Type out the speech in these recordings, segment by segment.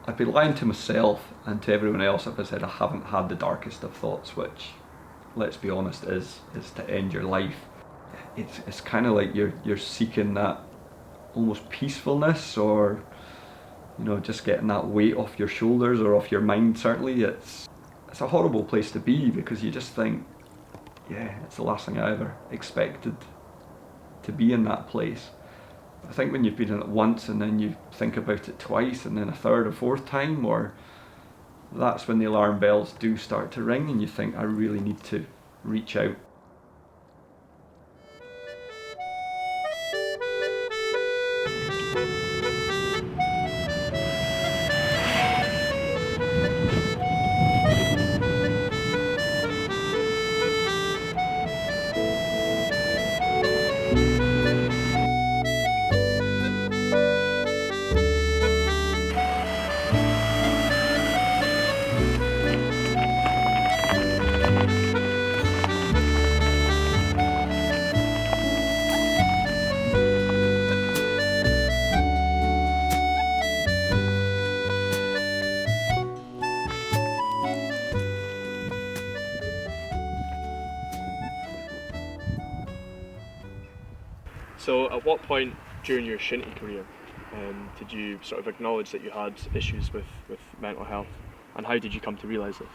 I'd be lying to myself and to everyone else if I said I haven't had the darkest of thoughts, which, let's be honest, is to end your life. It's kind of like you're seeking that almost peacefulness, or just getting that weight off your shoulders or off your mind. Certainly, it's a horrible place to be, because you just think, yeah, it's the last thing I ever expected, to be in that place. I think when you've been in it once and then you think about it twice and then a third or fourth time, or that's when the alarm bells do start to ring and you think, I really need to reach out. So at what point during your shinty career did you sort of acknowledge that you had issues with mental health, and how did you come to realise this?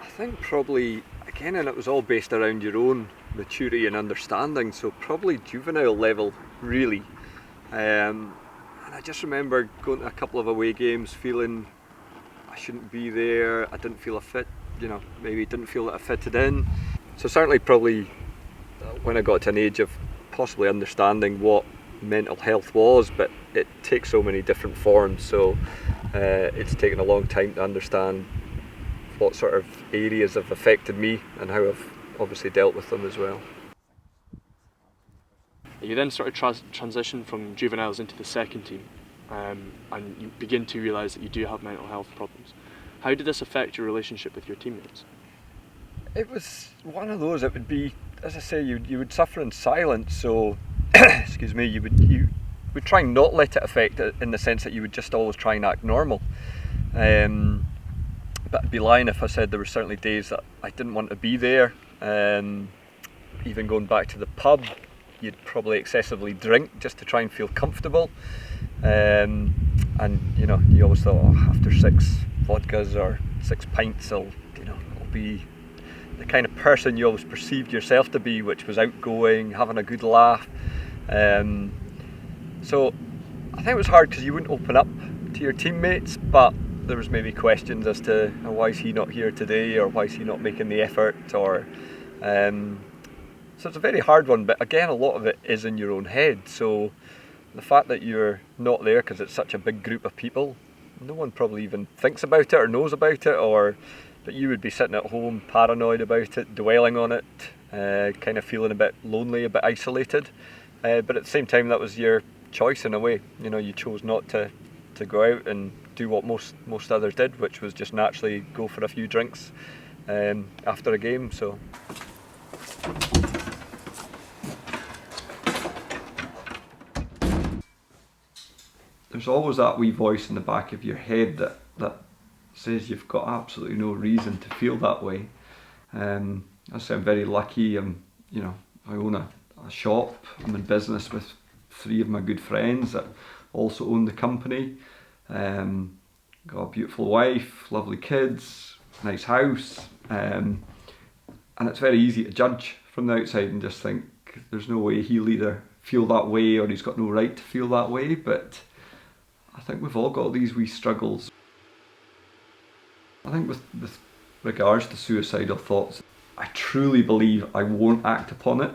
I think probably, again, and it was all based around your own maturity and understanding, so probably juvenile level, really. And I just remember going to a couple of away games feeling I shouldn't be there, I didn't feel a fit, maybe didn't feel that I fitted in. So certainly probably when I got to an age of possibly understanding what mental health was, but it takes so many different forms, so it's taken a long time to understand what sort of areas have affected me and how I've obviously dealt with them as well. You then sort of transition from juveniles into the second team, and you begin to realise that you do have mental health problems. How did this affect your relationship with your teammates? It was one of those, it would be, as I say, you would suffer in silence, so excuse me, you would try and not let it affect it, in the sense that you would just always try and act normal. But I'd be lying if I said there were certainly days that I didn't want to be there. Even going back to the pub, you'd probably excessively drink just to try and feel comfortable. And you always thought, after 6 vodkas or 6 pints, I'll be the kind of person you always perceived yourself to be, which was outgoing, having a good laugh. So I think it was hard because you wouldn't open up to your teammates, but there was maybe questions as to why is he not here today, or why is he not making the effort, or so it's a very hard one. But again, a lot of it is in your own head. So the fact that you're not there because it's such a big group of people, no one probably even thinks about it or knows about it, but you would be sitting at home paranoid about it, dwelling on it, kind of feeling a bit lonely, a bit isolated. But at the same time, that was your choice in a way. You chose not to go out and do what most others did, which was just naturally go for a few drinks after a game. So there's always that wee voice in the back of your head that says you've got absolutely no reason to feel that way. I say I'm very lucky. I own a shop. I'm in business with 3 of my good friends that also own the company. Got a beautiful wife, lovely kids, nice house, and it's very easy to judge from the outside and just think there's no way he'll either feel that way or he's got no right to feel that way. But I think we've all got these wee struggles. I think with regards to suicidal thoughts, I truly believe I won't act upon it,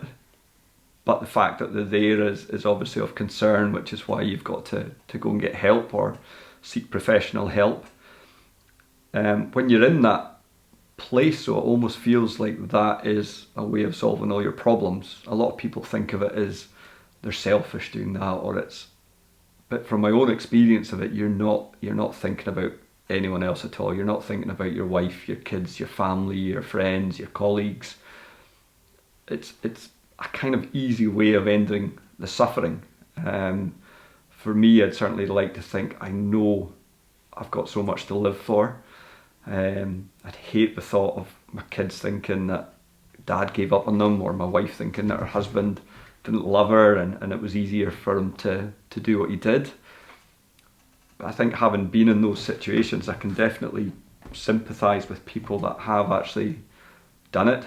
but the fact that they're there is obviously of concern, which is why you've got to go and get help or seek professional help. When you're in that place, so it almost feels like that is a way of solving all your problems. A lot of people think of it as they're selfish doing that, but from my own experience of it, you're not thinking about anyone else at all. You're not thinking about your wife, your kids, your family, your friends, your colleagues. It's a kind of easy way of ending the suffering. For me, I'd certainly like to think I know I've got so much to live for. I'd hate the thought of my kids thinking that dad gave up on them, or my wife thinking that her husband didn't love her and it was easier for him to do what he did. But I think having been in those situations, I can definitely sympathise with people that have actually done it.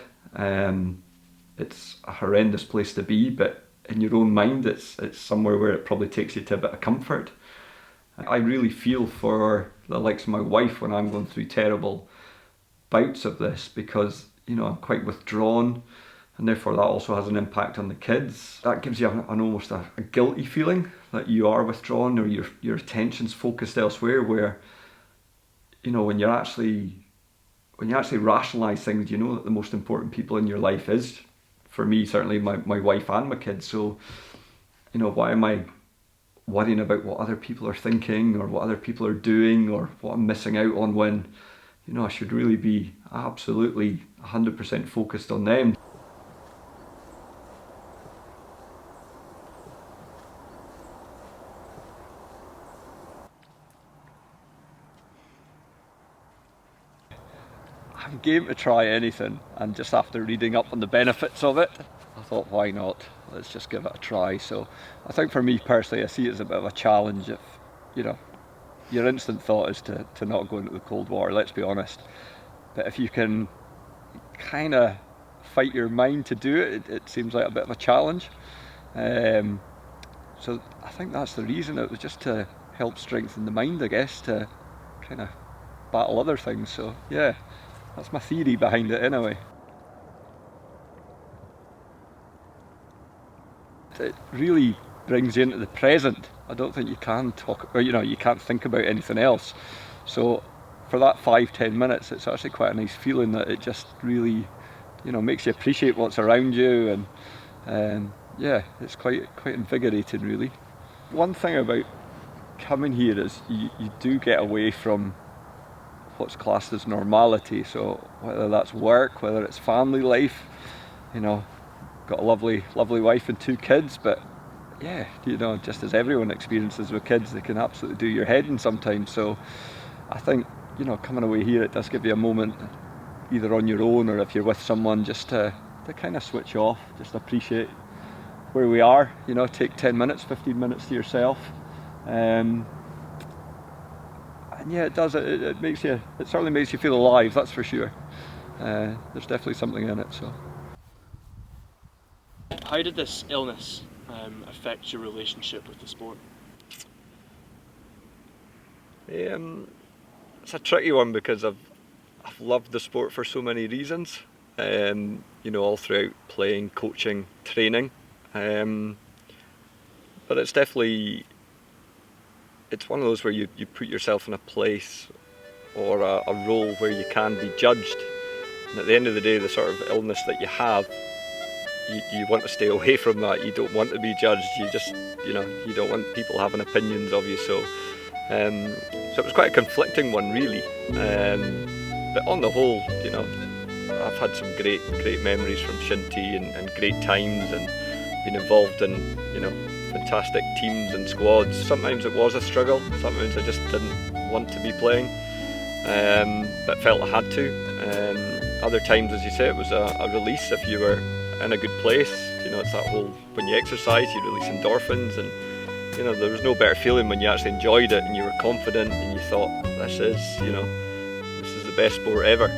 It's a horrendous place to be, but in your own mind it's somewhere where it probably takes you to a bit of comfort. I really feel for the likes of my wife when I'm going through terrible bouts of this, because I'm quite withdrawn, and therefore that also has an impact on the kids. That gives you an almost a guilty feeling that you are withdrawn, or your attention's focused elsewhere, where when you actually rationalise things, you know that the most important people in your life is, for me certainly, my wife and my kids. So why am I worrying about what other people are thinking, or what other people are doing, or what I'm missing out on, when I should really be absolutely 100% focused on them. I'm game to try anything, and just after reading up on the benefits of it, I thought, why not? Let's just give it a try. So I think for me personally, I see it as a bit of a challenge. If your instant thought is to not go into the Cold War, let's be honest. But if you can kind of fight your mind to do it, it seems like a bit of a challenge. So I think that's the reason. It was just to help strengthen the mind, I guess, to kind of battle other things. So yeah, that's my theory behind it anyway. It really brings you into the present. I don't think you can talk, or you can't think about anything else. So for that 5-10 minutes, it's actually quite a nice feeling that it just really, makes you appreciate what's around you, and yeah, it's quite invigorating, really. One thing about coming here is you do get away from what's classed as normality. So whether that's work, whether it's family life, got a lovely wife and 2 kids, but yeah, just as everyone experiences with kids, they can absolutely do your head in sometimes. So I think, coming away here, it does give you a moment, either on your own or if you're with someone, just to kind of switch off, just appreciate where we are, take 10 minutes, 15 minutes to yourself. And yeah, it does, it certainly makes you feel alive, that's for sure. There's definitely something in it. So how did this illness affect your relationship with the sport? It's a tricky one, because I've loved the sport for so many reasons, all throughout playing, coaching, training, but it's definitely, it's one of those where you put yourself in a place or a role where you can be judged, and at the end of the day, the sort of illness that you have, you want to stay away from that. You don't want to be judged. You just, you don't want people having opinions of you. So it was quite a conflicting one, really. But on the whole, I've had some great memories from Shinty, and great times, and been involved in, fantastic teams and squads. Sometimes it was a struggle. Sometimes I just didn't want to be playing, but felt I had to. Other times, as you say, it was a release if you were in a good place. It's that whole, when you exercise, you release endorphins, and there was no better feeling when you actually enjoyed it and you were confident and you thought, this is the best sport ever.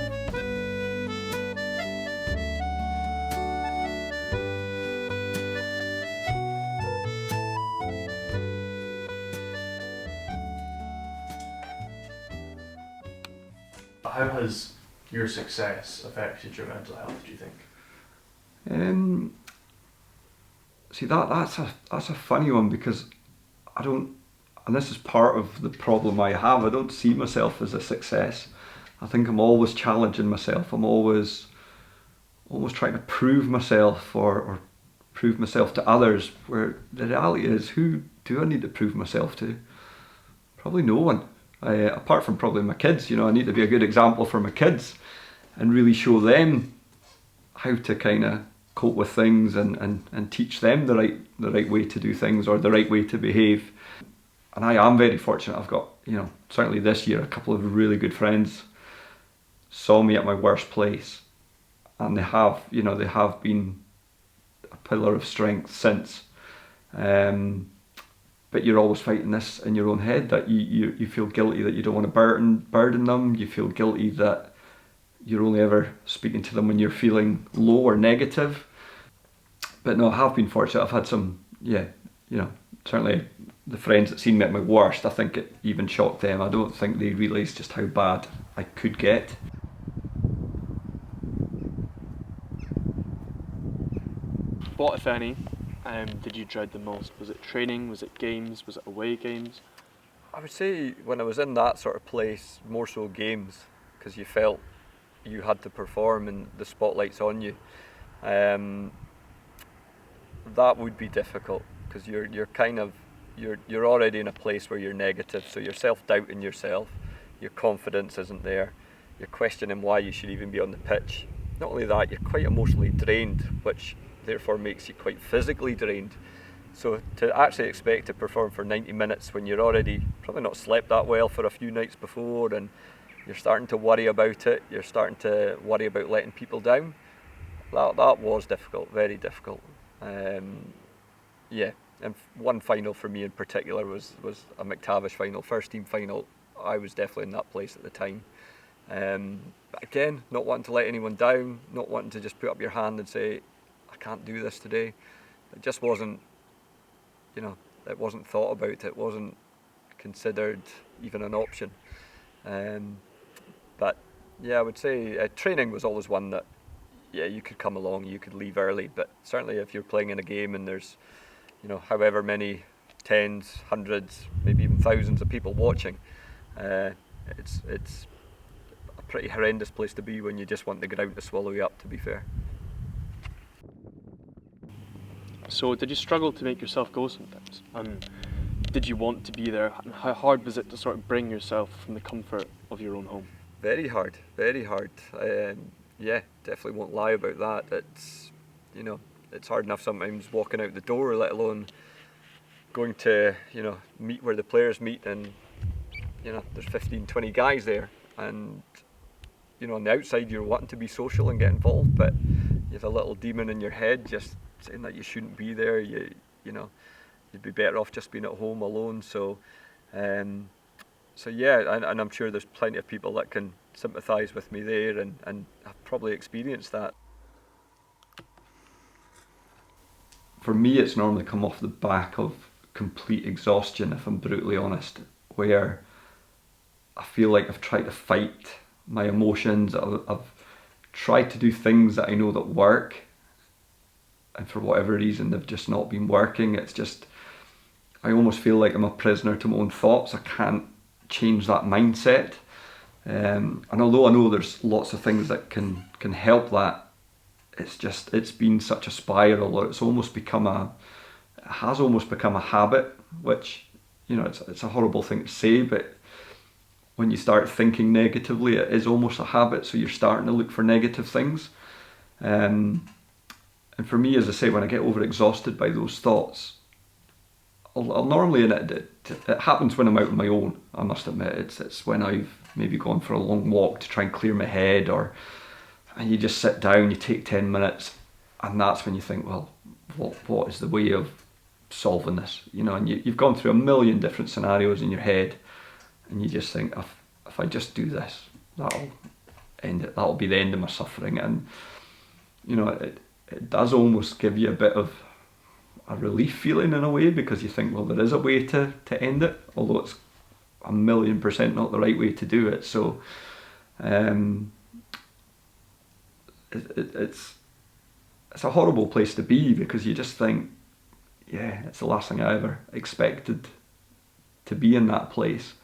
How has your success affected your mental health, do you think? See, that's a funny one, because I don't, and this is part of the problem I have, I don't see myself as a success. I think I'm always challenging myself. I'm always trying to prove myself, or prove myself to others, where the reality is, who do I need to prove myself to? Probably no one. Apart from probably my kids. I need to be a good example for my kids and really show them how to kind of cope with things, and teach them the right way to do things, or the right way to behave. and I am very fortunate. I've got, certainly this year, a couple of really good friends saw me at my worst place, and they have been a pillar of strength since. But you're always fighting this in your own head, that you feel guilty that you don't want to burden them. You feel guilty that you're only ever speaking to them when you're feeling low or negative. But no, I have been fortunate. I've had some, certainly the friends that seen me at my worst, I think it even shocked them. I don't think they realised just how bad I could get. What, if any, did you dread the most? Was it training? Was it games? Was it away games? I would say when I was in that sort of place, more so games, because you felt you had to perform and the spotlight's on you. That would be difficult, because you're already in a place where you're negative, so you're self-doubting yourself, your confidence isn't there, you're questioning why you should even be on the pitch. Not only that, you're quite emotionally drained, which therefore makes you quite physically drained. So to actually expect to perform for 90 minutes when you're already probably not slept that well for a few nights before, and you're starting to worry about it, you're starting to worry about letting people down, that was difficult, very difficult. And one final for me in particular was a McTavish final, first team final. I was definitely in that place at the time. But again, not wanting to let anyone down, not wanting to just put up your hand and say, I can't do this today. It just wasn't, it wasn't thought about, it wasn't considered even an option. But yeah, I would say training was always one that, you could come along, you could leave early, but certainly if you're playing in a game and there's, however many tens, hundreds, maybe even thousands of people watching, it's a pretty horrendous place to be when you just want the ground to swallow you up, to be fair. So did you struggle to make yourself go sometimes? And did you want to be there? And how hard was it to sort of bring yourself from the comfort of your own home? Very hard, very hard. Definitely won't lie about that. It's, it's hard enough sometimes walking out the door, let alone going to, meet where the players meet, and, there's 15, 20 guys there, and, on the outside you're wanting to be social and get involved, but you have a little demon in your head just saying that you shouldn't be there. You'd be better off just being at home alone. So and I'm sure there's plenty of people that can sympathise with me there, and have probably experienced that. For me, it's normally come off the back of complete exhaustion, if I'm brutally honest, where I feel like I've tried to fight my emotions, I've tried to do things that I know that work, and for whatever reason they've just not been working. It's just, I almost feel like I'm a prisoner to my own thoughts. I can't change that mindset. And although I know there's lots of things that can help that, it's been such a spiral, or it has almost become a habit, which, it's a horrible thing to say, but when you start thinking negatively, it is almost a habit, so you're starting to look for negative things. And for me, as I say, when I get overexhausted by those thoughts, I'll normally, and it happens when I'm out on my own, I must admit, it's when I've maybe gone for a long walk to try and clear my head, and you just sit down, you take 10 minutes, and that's when you think, well, what is the way of solving this? And you've gone through a million different scenarios in your head, and you just think, if I just do this, that'll end it, that'll be the end of my suffering. And it does almost give you a bit of a relief feeling in a way, because you think, well, there is a way to end it, although it's 1,000,000% not the right way to do it. So it's a horrible place to be, because you just think, it's the last thing I ever expected, to be in that place.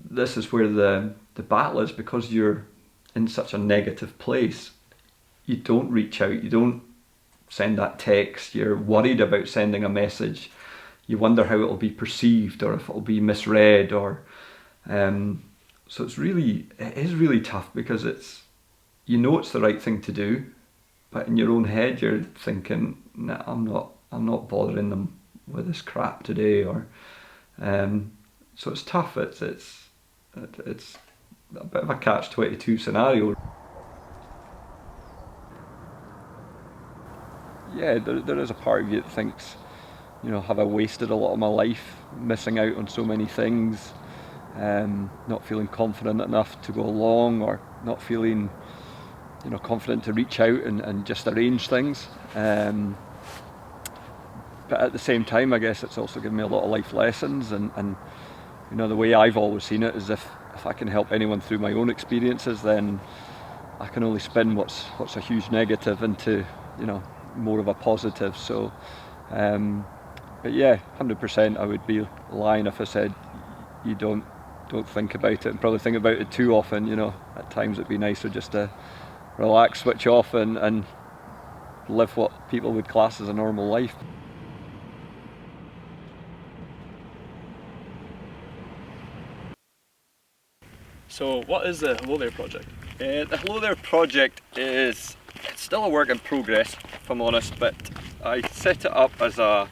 This is where the battle is, because you're in such a negative place. You don't reach out, you don't send that text, you're worried about sending a message, you wonder how it'll be perceived, or if it'll be misread, or so it is really tough, because it's the right thing to do, but in your own head you're thinking, nah, I'm not bothering them with this crap today, or So it's tough. It's a bit of a catch-22 scenario. Yeah, there is a part of you that thinks, you know, have I wasted a lot of my life missing out on so many things, not feeling confident enough to go along, or not feeling, you know, confident to reach out and just arrange things. But at the same time, I guess it's also given me a lot of life lessons, and you know, the way I've always seen it is if I can help anyone through my own experiences, then I can only spin what's a huge negative into, you know, more of a positive. So but yeah, 100% I would be lying if I said you don't think about it, and probably think about it too often. You know, at times it'd be nicer just to relax, switch off, and live what people would class as a normal life. So what is the Hello There project? The Hello There project it's still a work in progress, if I'm honest, but I set it up as a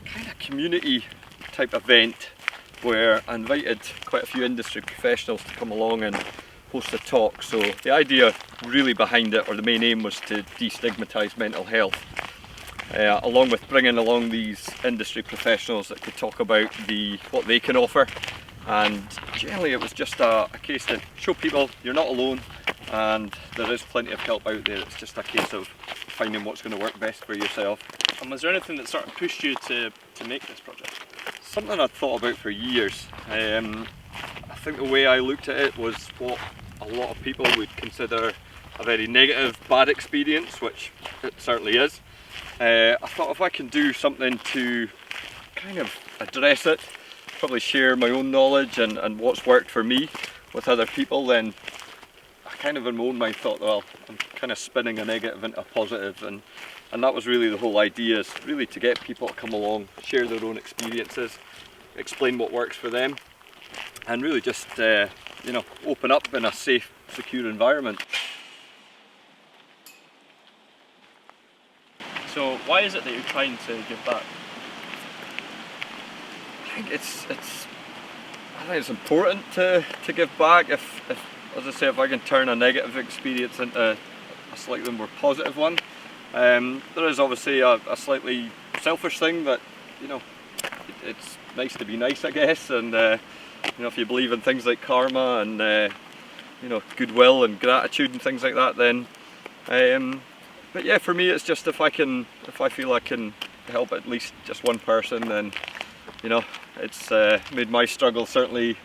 kind of community type event where I invited quite a few industry professionals to come along and host a talk. So the idea really behind it, or the main aim, was to destigmatise mental health, along with bringing along these industry professionals that could talk about what they can offer. And generally it was just a case to show people you're not alone, and there is plenty of help out there. It's just a case of finding what's going to work best for yourself. And was there anything that sort of pushed you to make this project? Something I'd thought about for years. I think the way I looked at it was what a lot of people would consider a very negative, bad experience, which it certainly is. I thought if I can do something to kind of address it, probably share my own knowledge and what's worked for me with other people, then I kind of in my own mind thought, well, I'm kind of spinning a negative into a positive, and that was really the whole idea, is really to get people to come along, share their own experiences, explain what works for them, and really just you know, open up in a safe, secure environment. So why is it that you're trying to give back? I think it's important to give back. If as I say, if I can turn a negative experience into a slightly more positive one. There is obviously a slightly selfish thing that, you know, it's nice to be nice, I guess, and you know, if you believe in things like karma and you know, goodwill and gratitude and things like that, then but yeah, for me it's just if I feel I can help at least just one person, then, you know, it's made my struggle, certainly,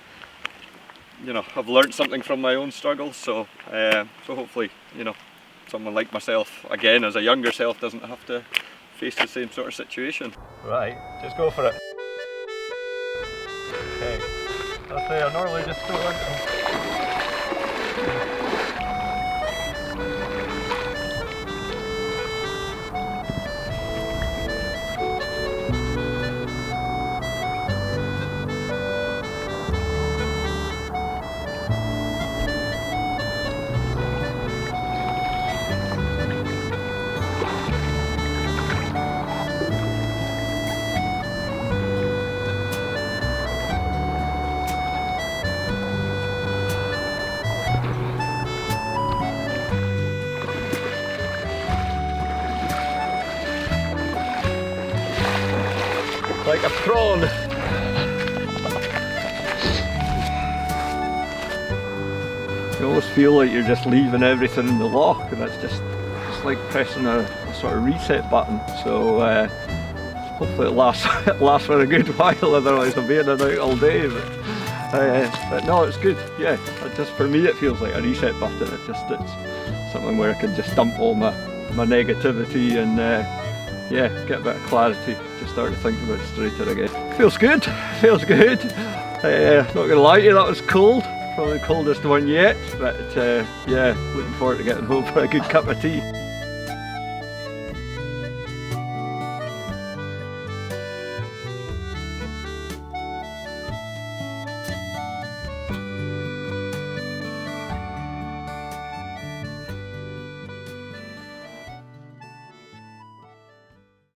you know, I've learnt something from my own struggle, so so hopefully, you know, someone like myself, again as a younger self, doesn't have to face the same sort of situation. Right, just go for it. Okay, I'll say I normally just go into like a prawn. You almost feel like you're just leaving everything in the lock, and it's just like pressing a sort of reset button. So hopefully it lasts for a good while, otherwise I'll be in and out all day. But no, it's good. Yeah, just for me it feels like a reset button. It's something where I can just dump all my negativity and yeah, get a bit of clarity, just start to think about it straighter again. Feels good, feels good. Not gonna lie to you, that was cold. Probably the coldest one yet, but yeah, looking forward to getting home for a good cup of tea.